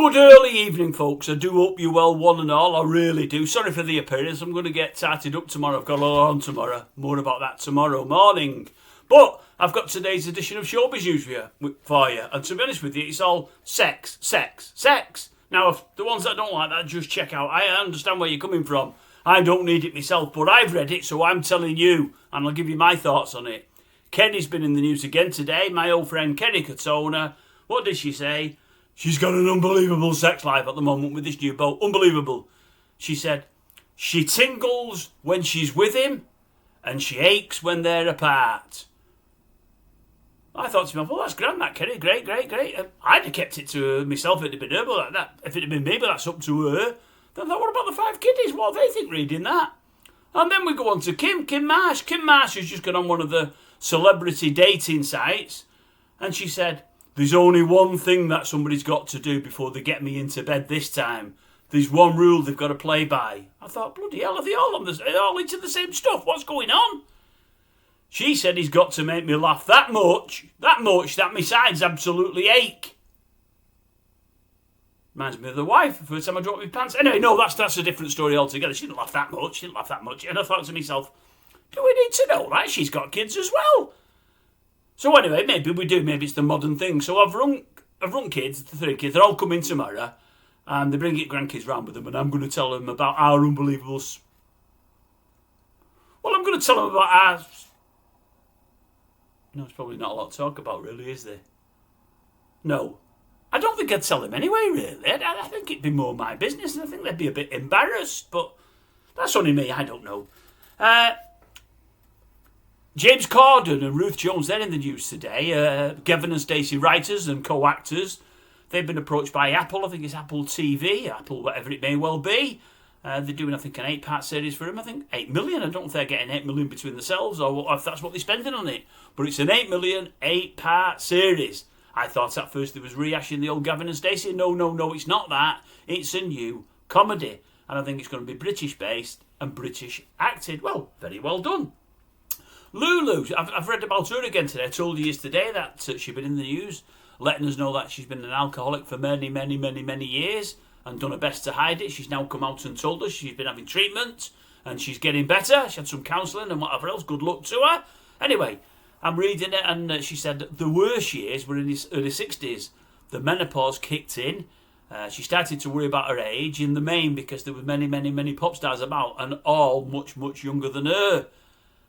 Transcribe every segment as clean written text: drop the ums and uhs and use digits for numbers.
Good early evening, folks. I do hope you're well, one and all. I really do. Sorry for the appearance. I'm going to get tarted up tomorrow. I've got a lot on tomorrow. More about that tomorrow morning. But I've got today's edition of Showbiz News for you. And to be honest with you, it's all sex, sex, sex. Now, if the ones that don't like that, just check out. I understand where you're coming from. I don't need it myself, but I've read it, so I'm telling you. And I'll give you my thoughts on it. Kenny's been in the news again today. My old friend Kenny Katona. What did she say? She's got an unbelievable sex life at the moment with this new beau. Unbelievable. She said, she tingles when she's with him and she aches when they're apart. I thought to myself, well, that's grand, that Kenny. Great. I'd have kept it to myself if it had been her, but if it had been me, but that's up to her. Then I thought, what about the 5 kiddies? What do they think reading that? And then we go on to Kim Marsh. Kim Marsh has just gone on one of the celebrity dating sites, and she said, there's only one thing that somebody's got to do before they get me into bed this time. There's one rule they've got to play by. I thought, bloody hell, are they all into the same stuff? What's going on? She said he's got to make me laugh that much that my sides absolutely ache. Reminds me of the wife, the first time I dropped my pants. Anyway, no, that's a different story altogether. She didn't laugh that much. And I thought to myself, do we need to know that? She's got kids as well. So anyway, maybe we do. Maybe it's the modern thing. So I've run kids, the 3 kids. They're all coming tomorrow, and they bring grandkids round with them, and I'm going to tell them about our unbelievable. Well, I'm going to tell them about our. No, it's probably not a lot to talk about, really, is there? No, I don't think I'd tell them anyway. Really, I think it'd be more my business, and I think they'd be a bit embarrassed. But that's only me. I don't know. James Corden and Ruth Jones, they're in the news today. Gavin and Stacey, writers and co-actors, they've been approached by Apple. I think it's Apple TV, Apple whatever it may well be. They're doing, I think, an 8-part series for him. I think 8 million. I don't know if they're getting 8 million between themselves or if that's what they're spending on it. But it's an 8 million, 8-part series. I thought at first they was rehashing the old Gavin and Stacey. No, it's not that. It's a new comedy. And I think it's going to be British-based and British acted. Well, very well done. Lulu, I've read about her again today. I told you yesterday that she's been in the news, letting us know that she's been an alcoholic for many years and done her best to hide it. She's now come out and told us she's been having treatment and she's getting better. She had some counselling and whatever else. Good luck to her. Anyway, I'm reading it, and she said the worst years were in his early 60s. The menopause kicked in. She started to worry about her age in the main because there were many pop stars about and all much younger than her.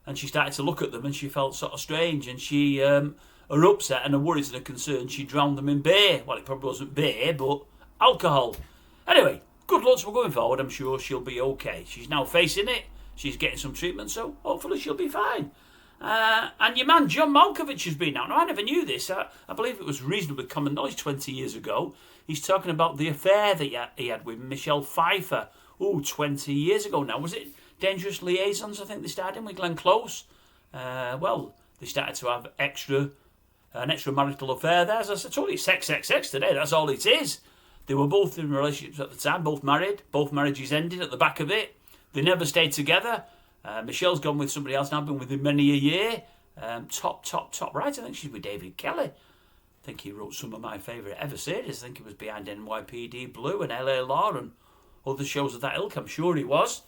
And she started to look at them and she felt sort of strange. And she, her upset and her worries and her concerns, she drowned them in beer. Well, it probably wasn't beer, but alcohol. Anyway, good luck to her going forward. I'm sure she'll be okay. She's now facing it. She's getting some treatment, so hopefully she'll be fine. And your man, John Malkovich, has been out. Now, I never knew this. I believe it was reasonably common knowledge 20 years ago. He's talking about the affair that he had with Michelle Pfeiffer. 20 years ago now. Was it Dangerous Liaisons, I think they started in with Glenn Close? Well, they started to have an extramarital affair there. As I told you, sex today, that's all it is. They were both in relationships at the time, both married. Both marriages ended at the back of it. They never stayed together. Michelle's gone with somebody else now, been with him many a year. Top right. I think she's with David Kelly. I think he wrote some of my favourite ever series. I think he was behind NYPD Blue and LA Law and other shows of that ilk, I'm sure he was.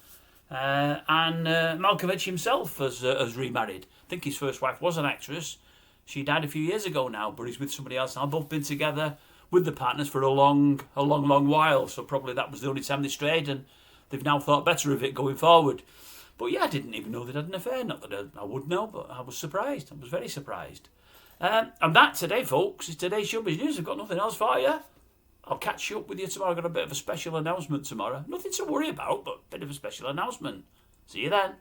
And Malkovich himself has remarried. I think his first wife was an actress. She died a few years ago now, but he's with somebody else now. Both been together with the partners for a long while. So probably that was the only time they strayed, and they've now thought better of it going forward. But yeah, I didn't even know they'd had an affair. Not that I would know, but I was surprised. I was very surprised. And that today, folks, is today's Showbiz News. I've got nothing else for you. I'll catch you up with you tomorrow. I've got a bit of a special announcement tomorrow. Nothing to worry about, but a bit of a special announcement. See you then.